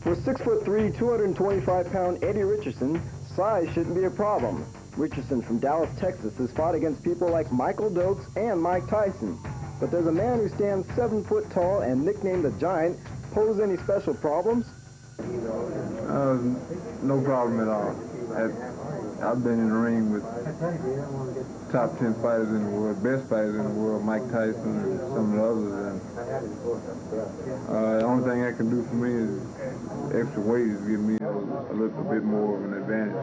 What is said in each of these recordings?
For 6'3", 225-pound Eddie Richardson, size shouldn't be a problem. Richardson from Dallas, Texas has fought against people like Michael Dokes and Mike Tyson. But does a man who stands 7 foot tall and nicknamed the Giant pose any special problems? No problem at all. I've been in the ring with top 10 fighters in the world, best fighters in the world, Mike Tyson and some of the others. And the only thing that can do for me is extra weight is give me a little bit more of an advantage.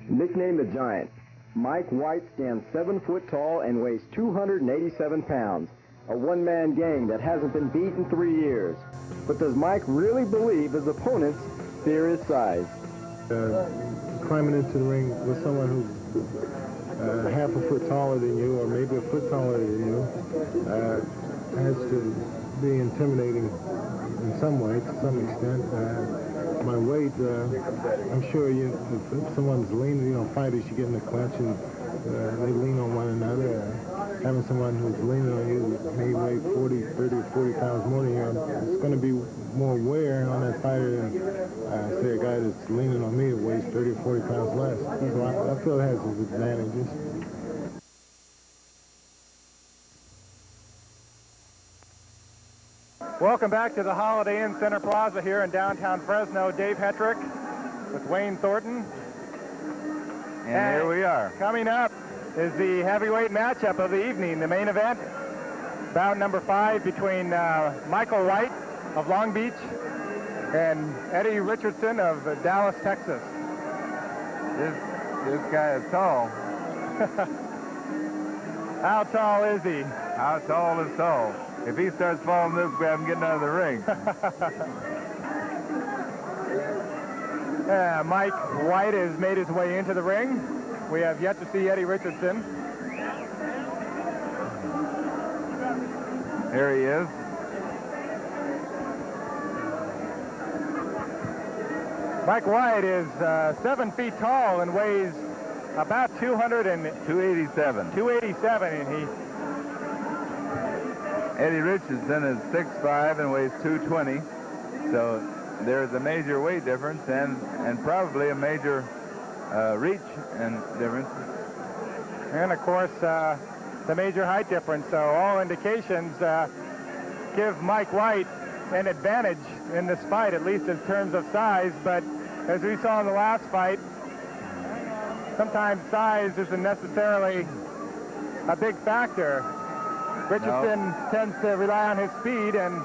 Nicknamed the Giant, Mike White stands 7 foot tall and weighs 287 pounds. A one-man gang that hasn't been beat in 3 years. But does Mike really believe his opponents fear his size? Climbing into the ring with someone who's half a foot taller than you, or maybe a foot taller than you, has to be intimidating in some way, to some extent. My weight, I'm sure if someone's leaning, fighters, you get in the clinch and they lean on one another. Having someone who's leaning on you may weigh 40, 30, or 40 pounds more than you, it's going to be more wear on that fighter than, say, a guy that's leaning on me that weighs 30 or 40 pounds less. So I feel it has its advantages. Welcome back to the Holiday Inn Center Plaza here in downtown Fresno. Dave Hetrick with Wayne Thornton. And here we are. Coming up is the heavyweight matchup of the evening, the main event. Bout number 5 between Michael White of Long Beach and Eddie Richardson of Dallas, Texas. This guy is tall. How tall is he? How tall is tall? If he starts falling this way, I'm getting out of the ring. Mike White has made his way into the ring. We have yet to see Eddie Richardson. Here he is. Mike White is 7 feet tall and weighs about 287. 287, and he... Eddie Richardson is 6'5" and weighs 220. So there's a major weight difference and probably a major reach and difference. And of course, the major height difference. So all indications give Mike White an advantage in this fight, at least in terms of size. But as we saw in the last fight, sometimes size isn't necessarily a big factor. Richardson tends to rely on his speed, and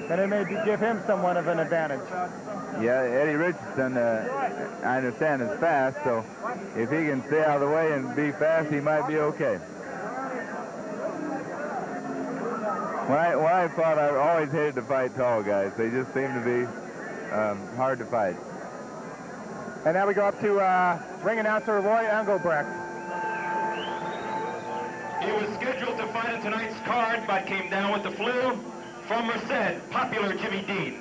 it may give him somewhat of an advantage. Yeah, Eddie Richardson, I understand, is fast, so if he can stay out of the way and be fast, he might be okay. When I fought, I always hated to fight tall guys. They just seem to be hard to fight. And now we go up to ring announcer Roy Engelbrecht. He was scheduled to fight in tonight's card, but came down with the flu. From Merced, popular Jimmy Dean.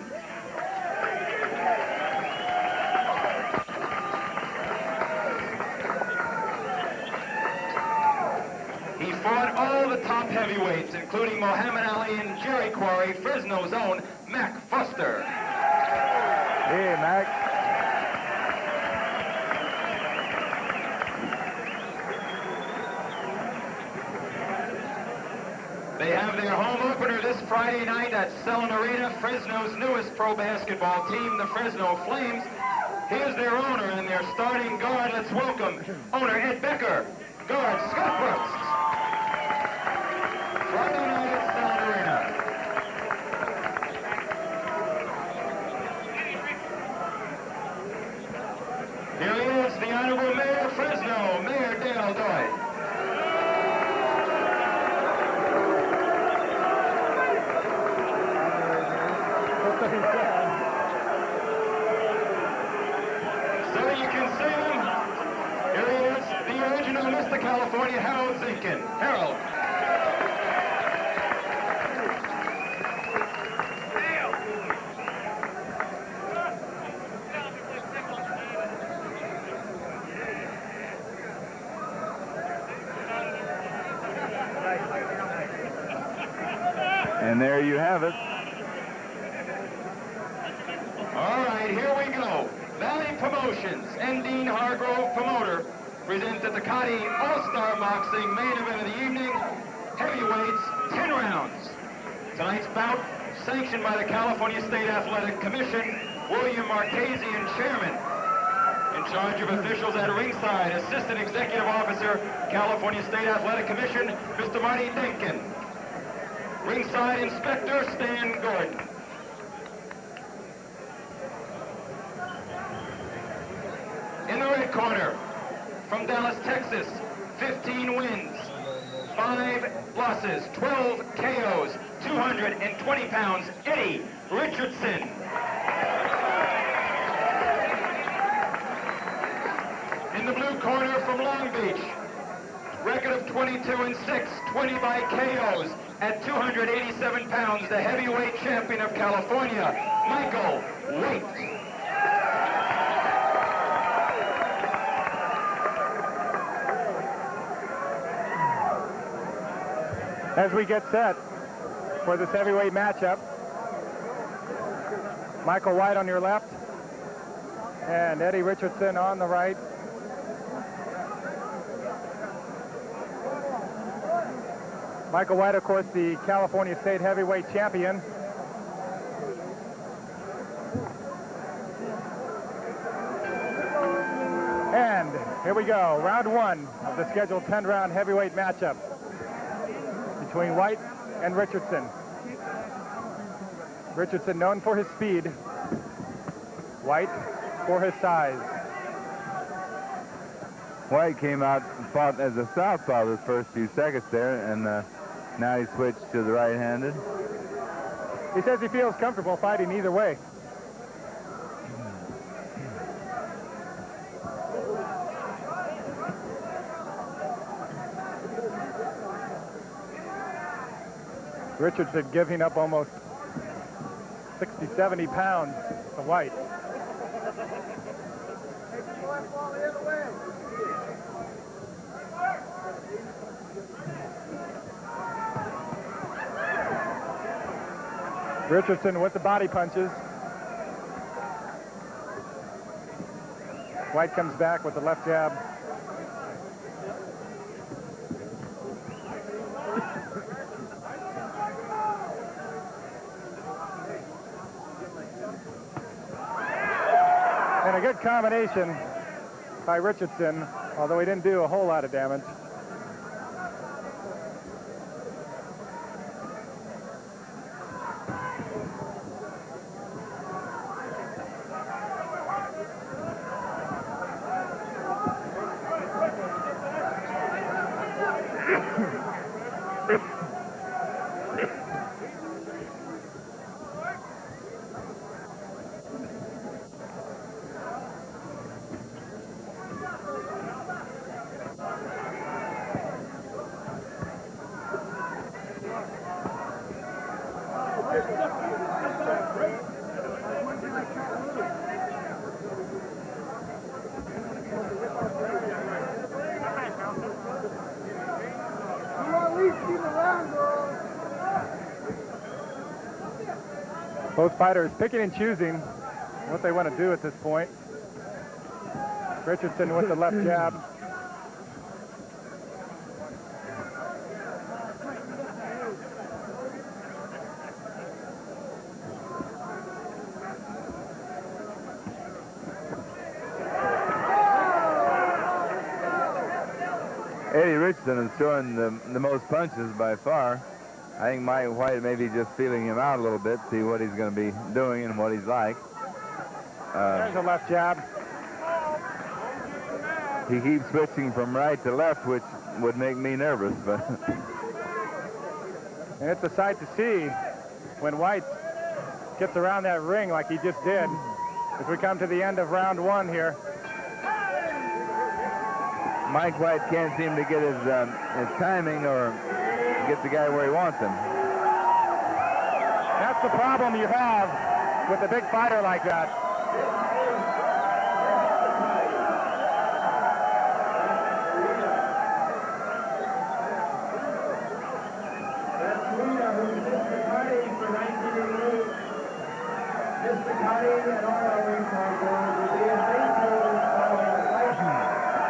He fought all the top heavyweights, including Muhammad Ali and Jerry Quarry, Fresno's own Mac Foster. Hey, Mac. They have their home opener this Friday night at Selland Arena. Fresno's newest pro basketball team, the Fresno Flames. Here's their owner and their starting guard. Let's welcome owner Ed Becker, guard Scott Brooks. Friday night at Selland Arena. Here he is, the Honorable Mayor of Fresno, Mayor Dale Doyle. California, Harold Zinkin. Harold. And there you have it. All right, here we go. Valley Promotions and Dean Hargrove, promoter, presents the Ducati All-Star Boxing main event of the evening. Heavyweights, 10 rounds. Tonight's bout, sanctioned by the California State Athletic Commission, William Marchesian, chairman. In charge of officials at ringside, Assistant Executive Officer, California State Athletic Commission, Mr. Marty Denkin. Ringside Inspector, Stan Gordon. In the red corner, from Dallas, Texas, 15 wins, 5 losses, 12 KOs, 220 pounds, Eddie Richardson. In the blue corner from Long Beach, record of 22-6, 20 by KOs, at 287 pounds, the heavyweight champion of California, Michael White. As we get set for this heavyweight matchup, Michael White on your left and Eddie Richardson on the right. Michael White, of course, the California State heavyweight champion. And here we go, round one of the scheduled 10-round heavyweight matchup between White and Richardson. Richardson known for his speed, White for his size. White came out and fought as a southpaw the first few seconds there, and now he switched to the right-handed. He says he feels comfortable fighting either way. Richardson giving up almost 60, 70 pounds to White. Richardson with the body punches. White comes back with the left jab. And a good combination by Richardson, although he didn't do a whole lot of damage. Both fighters picking and choosing what they want to do at this point. Richardson with the left jab. Eddie Richardson is throwing the most punches by far. I think Mike White may be just feeling him out a little bit, see what he's going to be doing and what he's like. There's a left jab. He keeps switching from right to left, which would make me nervous. But And it's a sight to see when White gets around that ring like he just did as we come to the end of round one here. Mike White can't seem to get his timing or get the guy where he wants him. That's the problem you have with a big fighter like that.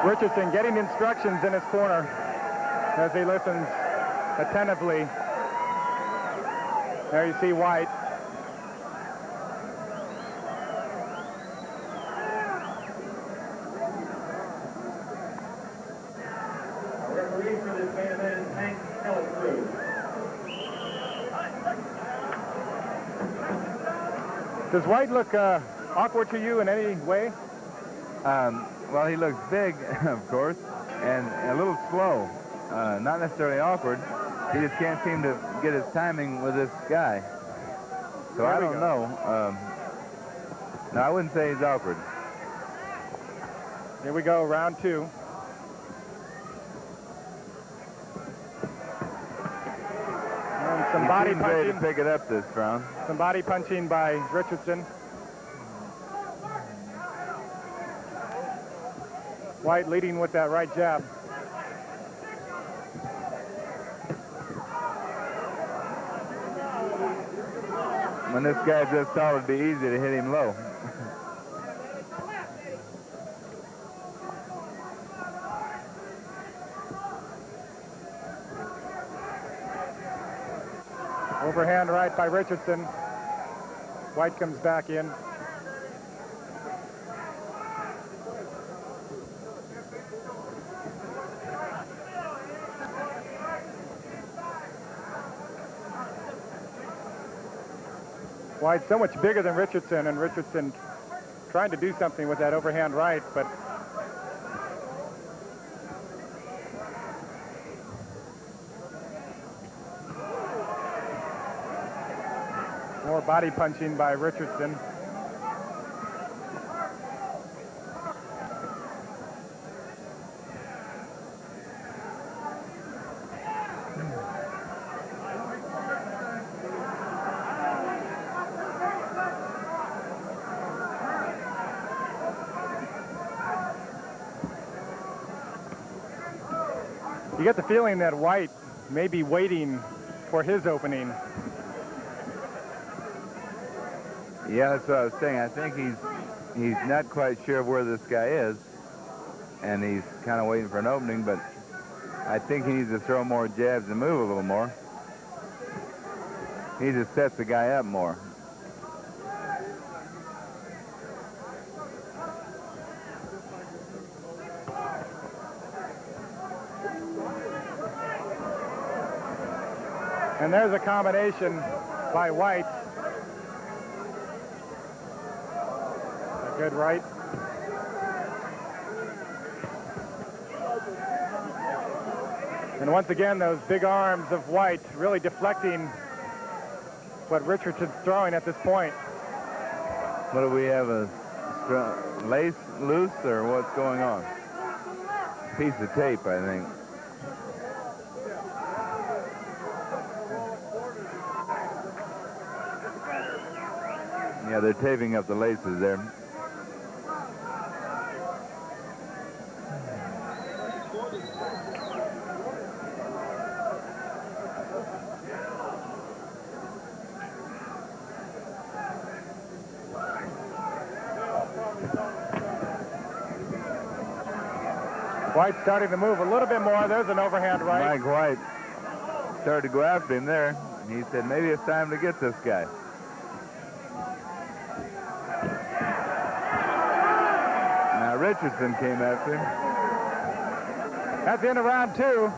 Richardson getting instructions in his corner as he listens attentively. There you see White. Referee for this main event is Hank Cruz. Does White look awkward to you in any way? Well, he looks big, of course, and a little slow. Not necessarily awkward. He just can't seem to get his timing with this guy. So I don't know. No, I wouldn't say he's awkward. Here we go, round two. And some body He seems ready to punching. pick it up this round. Some body punching by Richardson. White leading with that right jab. When this guy just thought it'd be easy to hit him low. Overhand right by Richardson. White comes back in. White so much bigger than Richardson, and Richardson trying to do something with that overhand right, but more body punching by Richardson. You get the feeling that White may be waiting for his opening. Yeah, that's what I was saying. I think he's not quite sure where this guy is, and he's kind of waiting for an opening, but I think he needs to throw more jabs and move a little more. He just sets the guy up more. And there's a combination by White. A good right. And once again, those big arms of White really deflecting what Richardson's throwing at this point. What do we have, a lace loose, or what's going on? Piece of tape, I think. Yeah, they're taping up the laces there. White starting to move a little bit more. There's an overhand right. Mike White started to go after him there. He said, maybe it's time to get this guy. Now Richardson came after him. At the end of round two,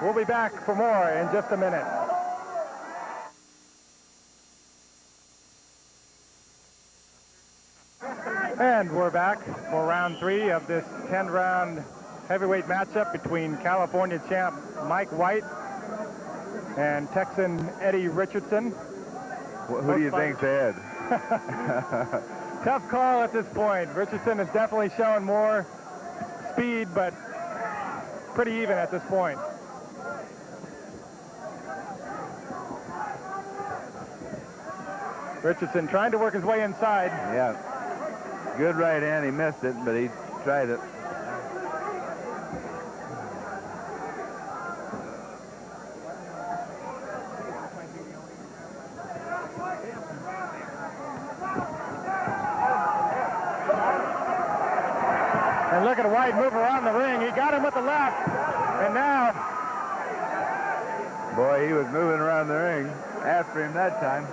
we'll be back for more in just a minute. And we're back for round three of this 10-round heavyweight matchup between California champ Mike White and Texan Eddie Richardson. Who do you think's ahead? Tough call at this point. Richardson has definitely shown more speed, but pretty even at this point. Richardson trying to work his way inside. Yeah. Good right hand. He missed it, but he tried it. Look at White move around the ring. He got him with the left. And now... Boy, he was moving around the ring after him that time.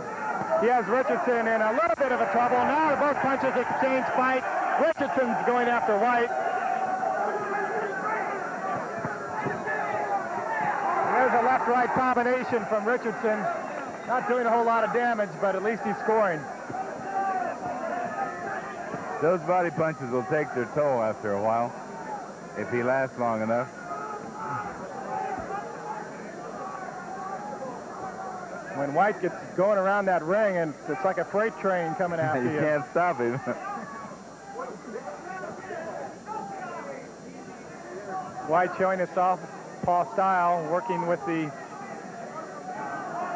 He has Richardson in a little bit of a trouble. Now both punches exchange fight. Richardson's going after White. There's a left-right combination from Richardson. Not doing a whole lot of damage, but at least he's scoring. Those body punches will take their toll after a while, if he lasts long enough. When White gets going around that ring, and it's like a freight train coming after you. You can't stop him. White showing his southpaw style, working with the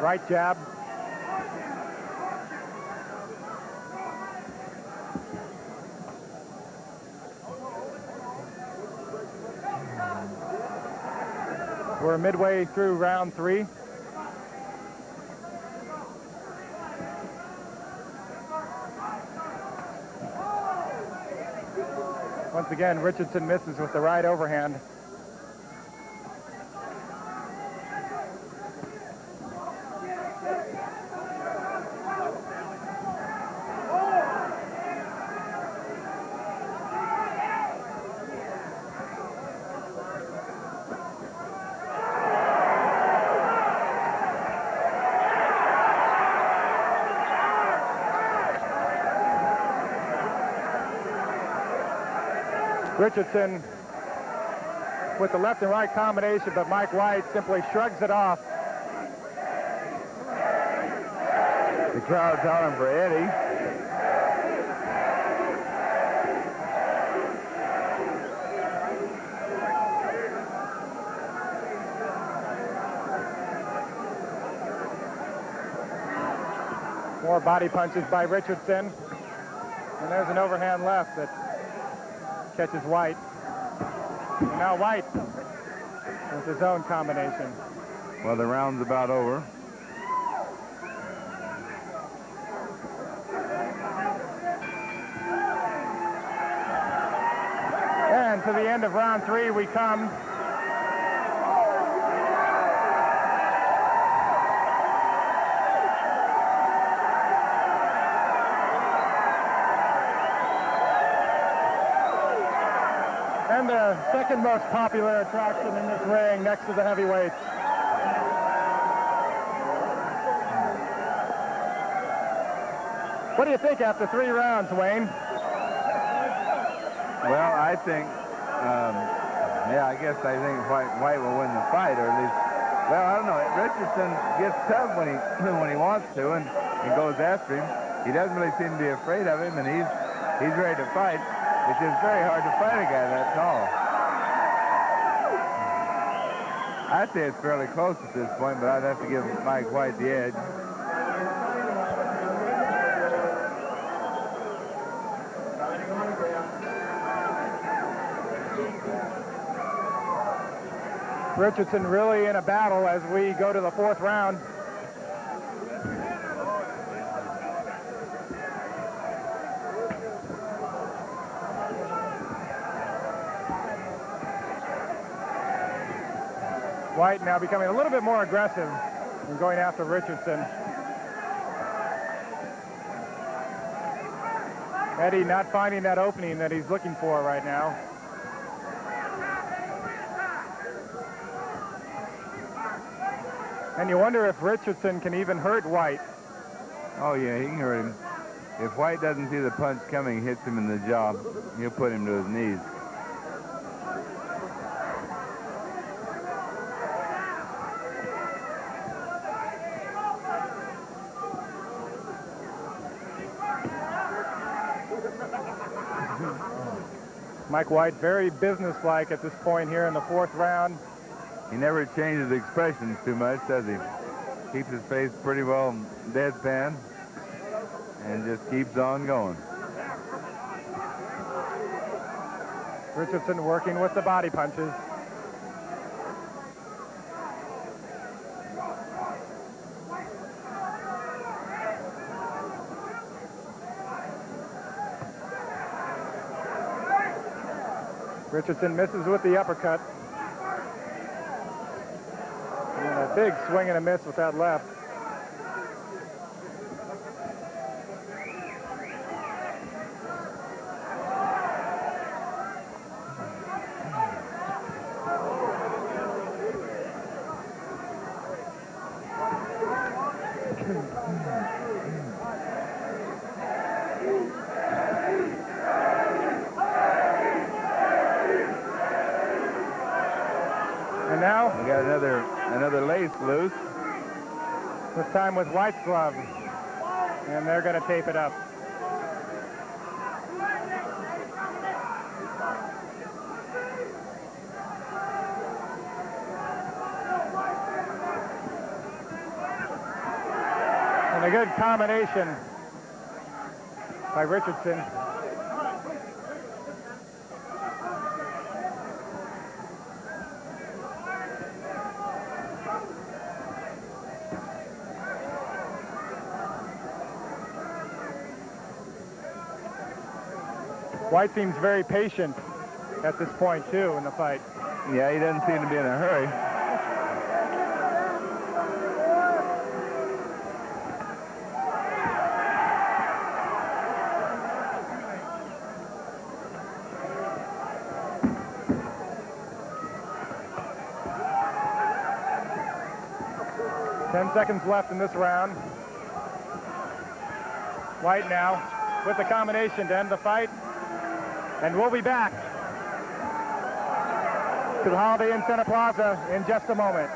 right jab. We're midway through round 3. Once again, Richardson misses with the right overhand. Richardson with the left and right combination, but Mike White simply shrugs it off. The crowd's hollering for Eddie. More body punches by Richardson. And there's an overhand left that catches White. And now White with his own combination. Well, the round's about over. And to the end of round 3 we come. And the second most popular attraction in this ring next to the heavyweights. What do you think after 3 rounds, Wayne? Well, I think, I guess I think White will win the fight, or at least, well, I don't know. Richardson gets tough when he wants to and goes after him. He doesn't really seem to be afraid of him, and he's ready to fight. It's just very hard to fight a guy that tall. I'd say it's fairly close at this point, but I'd have to give Mike White the edge. Richardson really in a battle as we go to the 4th round. White now becoming a little bit more aggressive and going after Richardson. Eddie not finding that opening that he's looking for right now. And you wonder if Richardson can even hurt White. Oh, yeah, he can hurt him. If White doesn't see the punch coming, hits him in the jaw, he'll put him to his knees. Mike White very businesslike at this point here in the 4th round. He never changes expressions too much, does he? Keeps his face pretty well deadpan and just keeps on going. Richardson working with the body punches. Richardson misses with the uppercut. And a big swing and a miss with that left. And now We got another lace loose. this time with White's glove. And they're going to tape it up. And a good combination by Richardson. White seems very patient at this point, too, in the fight. Yeah, he doesn't seem to be in a hurry. Ten seconds left in this round. White now with the combination to end the fight. And we'll be back to the Holiday Inn Center Plaza in just a moment.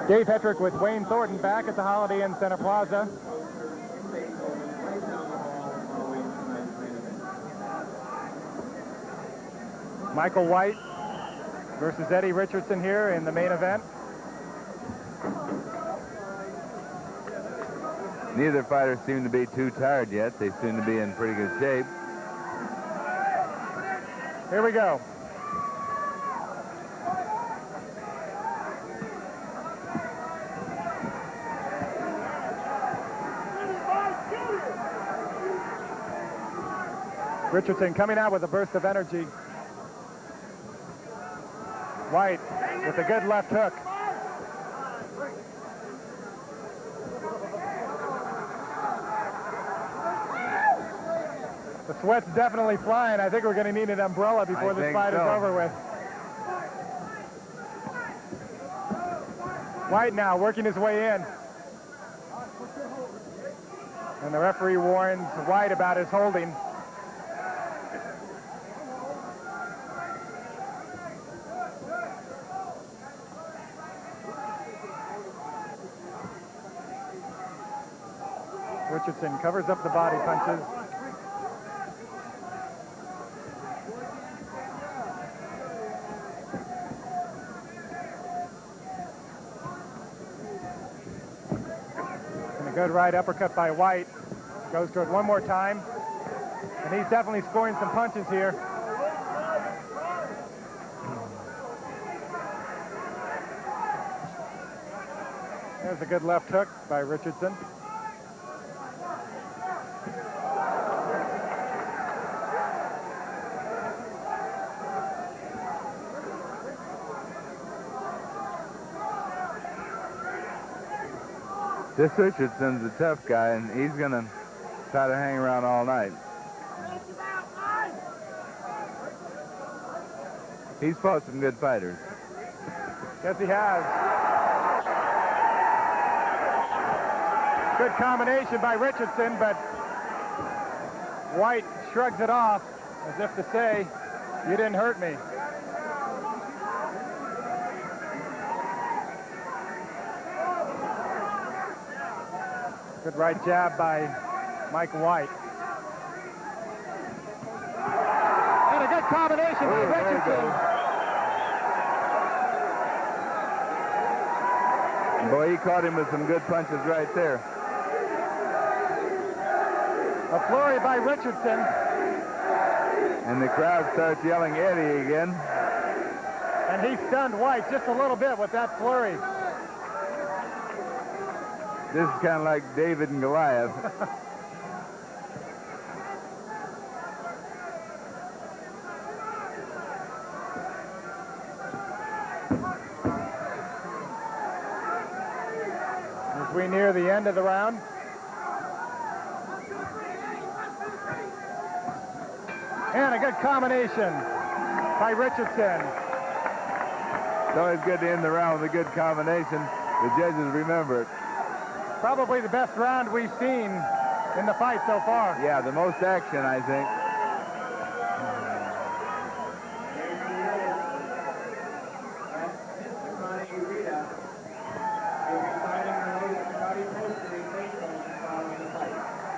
Dave Hetrick with Wayne Thornton back at the Holiday Inn Center Plaza. Michael White versus Eddie Richardson here in the main event. Neither fighter seem to be too tired yet. They seem to be in pretty good shape. Here we go. Richardson coming out with a burst of energy. White with a good left hook. The sweat's definitely flying. I think we're going to need an umbrella before this fight is over with. White now working his way in. And the referee warns White about his holding. Richardson covers up the body punches. And a good right uppercut by White. Goes to it one more time. And he's definitely scoring some punches here. There's a good left hook by Richardson. This Richardson's a tough guy, and he's going to try to hang around all night. He's fought some good fighters. Yes, he has. Good combination by Richardson, but White shrugs it off as if to say, you didn't hurt me. Good right jab by Mike White. And a good combination by Richardson. Boy, he caught him with some good punches right there. A flurry by Richardson. And the crowd starts yelling Eddie again. And he stunned White just a little bit with that flurry. This is kind of like David and Goliath. As we near the end of the round. And a good combination by Richardson. It's always good to end the round with a good combination. The judges remember it. Probably the best round we've seen in the fight so far. Yeah, the most action, I think.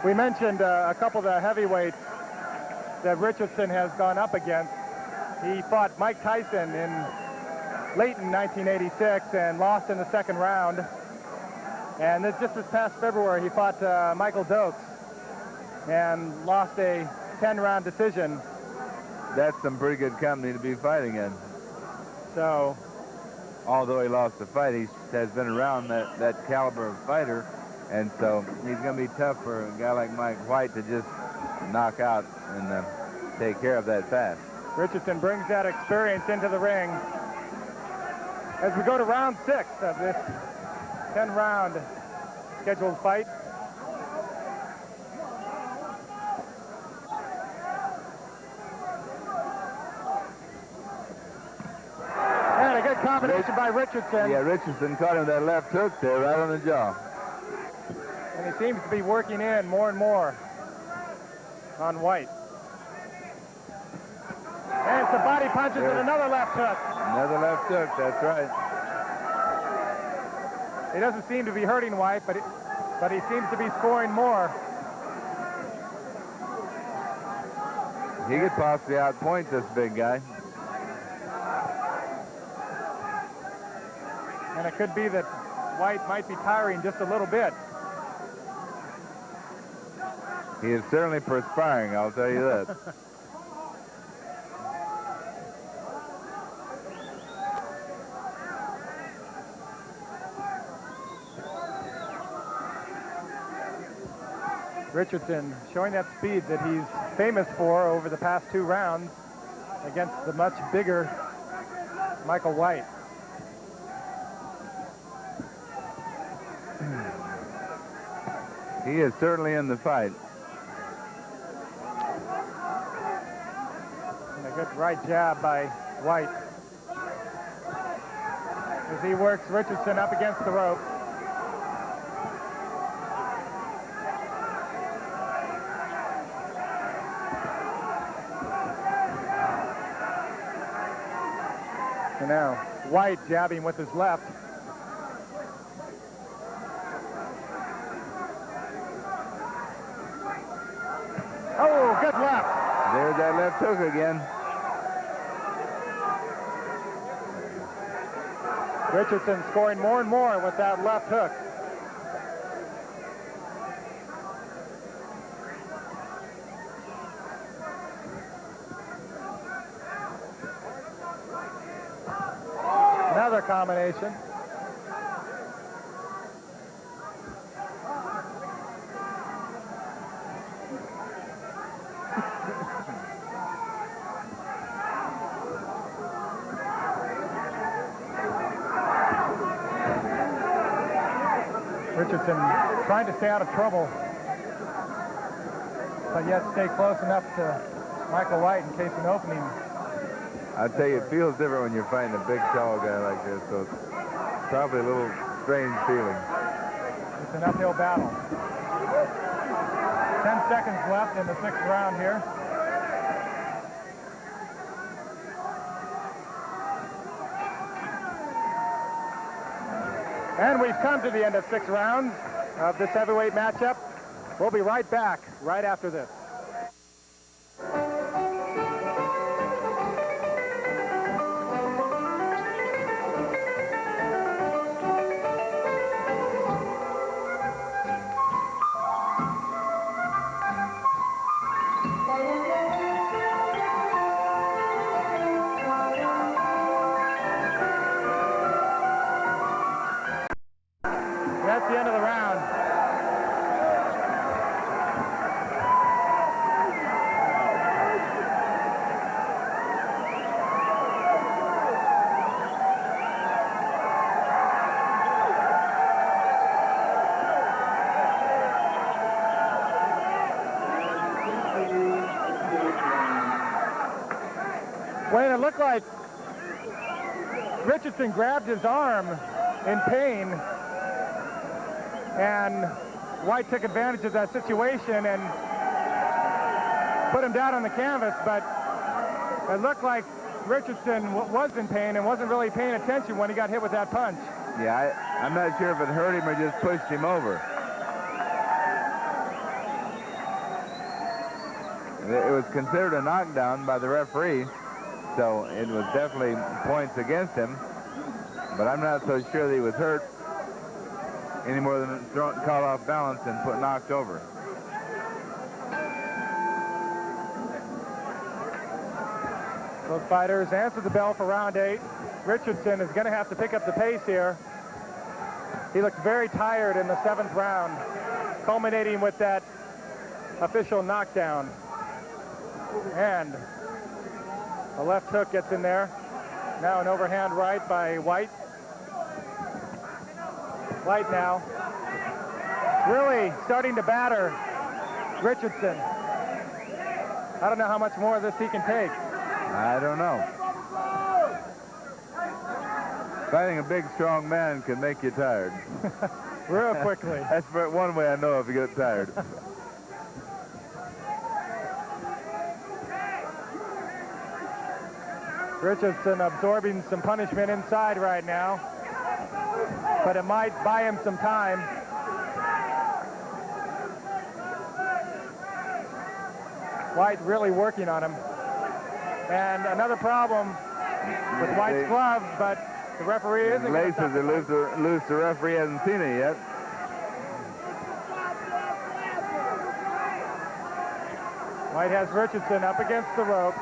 We mentioned a couple of the heavyweights that Richardson has gone up against. He fought Mike Tyson late in 1986 and lost in the second round. And just this past February, he fought Michael Dokes and lost a 10-round decision. That's some pretty good company to be fighting in. So, although he lost the fight, he has been around that caliber of fighter. And so he's going to be tough for a guy like Mike White to just knock out and take care of that fast. Richardson brings that experience into the ring. As we go to round 6 of this 10-round scheduled fight. And a good combination by Richardson. Yeah, Richardson caught him with that left hook there right on the jaw. And he seems to be working in more and more on White. And some body punches and another left hook. Another left hook, that's right. He doesn't seem to be hurting White, but he seems to be scoring more. He could possibly outpoint this big guy. And it could be that White might be tiring just a little bit. He is certainly perspiring, I'll tell you that. Richardson showing that speed that he's famous for over the past 2 rounds against the much bigger Michael White. He is certainly in the fight. And a good right jab by White as he works Richardson up against the rope. And now White jabbing with his left. Oh, good left. There's that left hook again. Richardson scoring more and more with that left hook. Another combination. Richardson trying to stay out of trouble, but yet stay close enough to Michael White in case an opening I tell you, it feels different when you're fighting a big, tall guy like this, so it's probably a little strange feeling. It's an uphill battle. 10 seconds left in the 6th round here. And we've come to the end of 6 rounds of this heavyweight matchup. We'll be right back right after this. That's the end of the round. Wayne, it looked like Richardson grabbed his arm in pain, and White took advantage of that situation and put him down on the canvas, but it looked like Richardson was in pain and wasn't really paying attention when he got hit with that punch. Yeah, I'm not sure if it hurt him or just pushed him over. It was considered a knockdown by the referee, so it was definitely points against him, but I'm not so sure that he was hurt any more than caught off balance and knocked over. Both fighters answered the bell for round 8. Richardson is going to have to pick up the pace here. He looked very tired in the 7th round, culminating with that official knockdown. And a left hook gets in there. Now an overhand right by White. White now really starting to batter Richardson. I don't know how much more of this he can take. I don't know. Fighting a big, strong man can make you tired. Real quickly. That's one way I know if you get tired. Richardson absorbing some punishment inside right now, but it might buy him some time. White really working on him. And another problem with White's glove, but the referee isn't going to stop laces are loose. The referee hasn't seen it yet. White has Richardson up against the rope.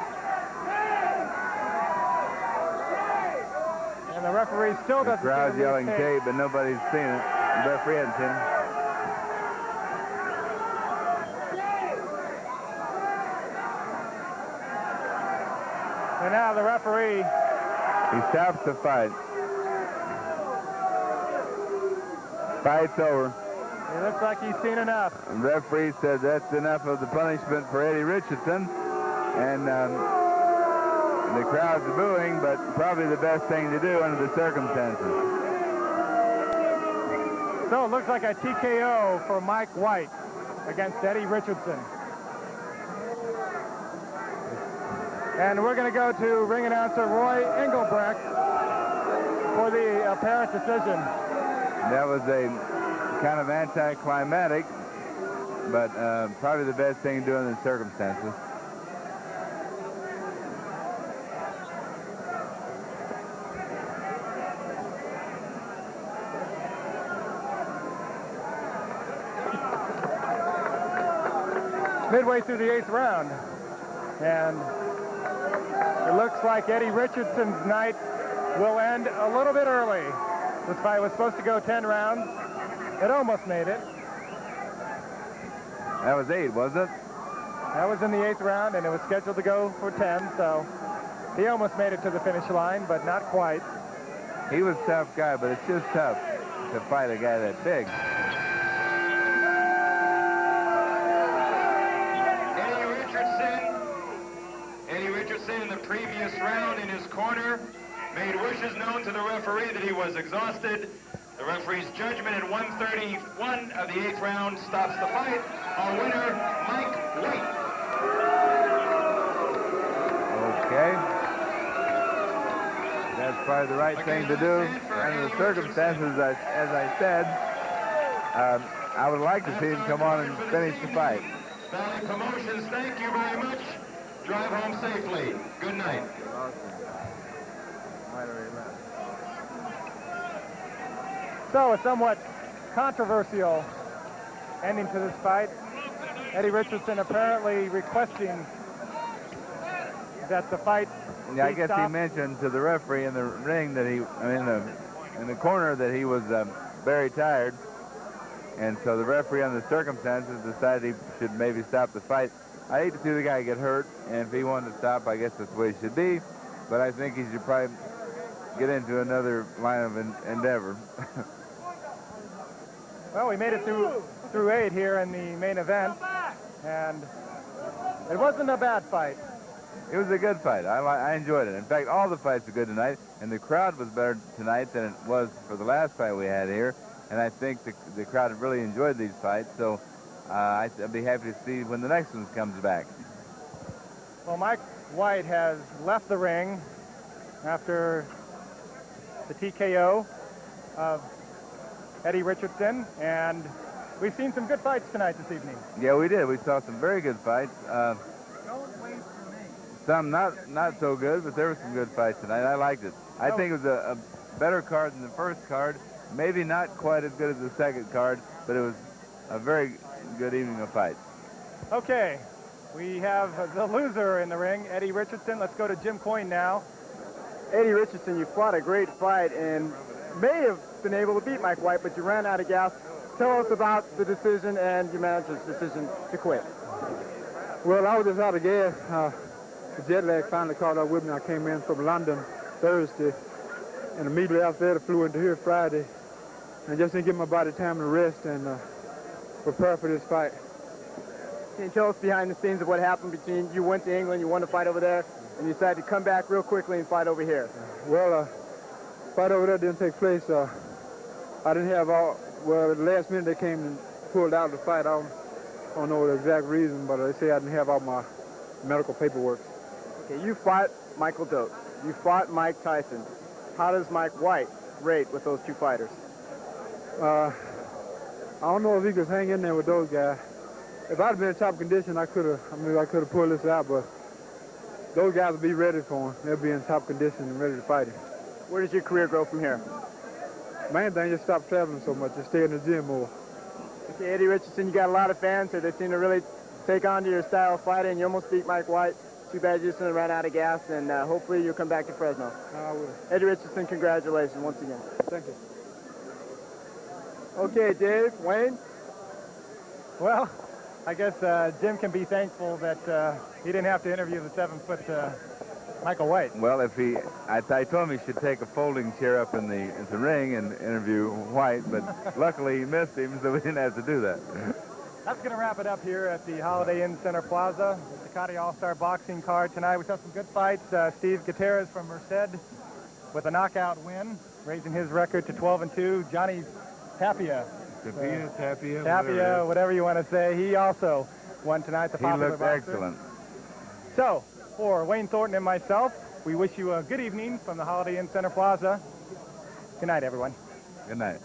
And the referee still The doesn't see crowd's the yelling tape. tape, but nobody's seen it. The referee hasn't seen it. And now the referee. He stops the fight. Fight's over. It looks like he's seen enough. The referee said that's enough of the punishment for Eddie Richardson. And the crowd's booing, but probably the best thing to do under the circumstances. So it looks like a TKO for Mike White against Eddie Richardson. And we're going to go to ring announcer Roy Engelbrecht for the apparent decision. That was a kind of anticlimactic, but probably the best thing to do in the circumstances. Midway through the 8th round. And it looks like Eddie Richardson's night will end a little bit early. This fight was supposed to go 10 rounds. It almost made it. That was 8, wasn't it? That was in the 8th round, and it was scheduled to go for 10, so he almost made it to the finish line, but not quite. He was a tough guy, but it's just tough to fight a guy that big. Eddie Richardson in the previous round in made wishes known to the referee that he was exhausted. The referee's judgment in 131 of the 8th round stops the fight. Our winner, Mike White. Okay. That's probably the right thing to do. Under the circumstances, as I said, I would like to see him come on and finish the fight. Valley Promotions, thank you very much. Drive home safely. Good night. So a somewhat controversial ending to this fight. Eddie Richardson apparently requesting that the fight Yeah, I be guess stopped. he mentioned to the referee in the ring that in the corner that he was very tired, and so the referee, on the circumstances, decided he should maybe stop the fight. I hate to see the guy get hurt, and if he wanted to stop, I guess that's the way it should be. But I think he should probably get into another line of endeavor. Well, we made it through 8 here in the main event, and it wasn't a bad fight. It was a good fight. I enjoyed it. In fact, all the fights were good tonight, and the crowd was better tonight than it was for the last fight we had here. And I think the crowd really enjoyed these fights, so I'd be happy to see when the next one comes back. Well, Mike White has left the ring after the TKO of Eddie Richardson, and we've seen some good fights tonight this evening. Yeah, we did. We saw some very good fights. Some not so good, but there were some good fights tonight. I liked it. I think it was a better card than the first card. Maybe not quite as good as the second card, but it was a very good evening of fights. Okay, we have the loser in the ring, Eddie Richardson. Let's go to Jim Coyne now. Eddie Richardson, you fought a great fight and may have been able to beat Mike White, but you ran out of gas. Tell us about the decision and your manager's decision to quit. Well, I was just out of gas. The jet lag finally caught up with me. I came in from London Thursday, and immediately after that I flew into here Friday. And just didn't give my body time to rest and prepare for this fight. Can you tell us behind the scenes of what happened between you went to England, you won the fight over there, and you decided to come back real quickly and fight over here? Well, fight over there didn't take place. I didn't have at the last minute they came and pulled out the fight. I don't know the exact reason, but they say I didn't have all my medical paperwork. Okay, you fought Michael Dokes. You fought Mike Tyson. How does Mike White rate with those two fighters? I don't know if he could hang in there with those guys. If I'd been in top condition, I could have pulled this out, but those guys will be ready for him. They'll be in top condition and ready to fight him. Where does your career go from here? Main thing, just stop traveling so much, just stay in the gym more. Okay, Eddie Richardson, you got a lot of fans here. They seem to really take on to your style of fighting. You almost beat Mike White. Too bad you just ran out of gas, and hopefully you'll come back to Fresno. I will. Eddie Richardson, congratulations once again. Thank you. Okay, Dave, Wayne. Well, I guess Jim can be thankful that he didn't have to interview the 7-foot Michael White. Well, I told him he should take a folding chair up in the ring and interview White, but luckily he missed him, so we didn't have to do that. That's going to wrap it up here at the Holiday Inn Center Plaza. The Ducati All-Star Boxing card tonight. We saw some good fights. Steve Gutierrez from Merced with a knockout win, raising his record to 12-2. Johnny Tapia. Tapia, whatever you want to say. He also won tonight. The he popular looked boxer. excellent. So, for Wayne Thornton and myself, we wish you a good evening from the Holiday Inn Center Plaza. Good night, everyone. Good night.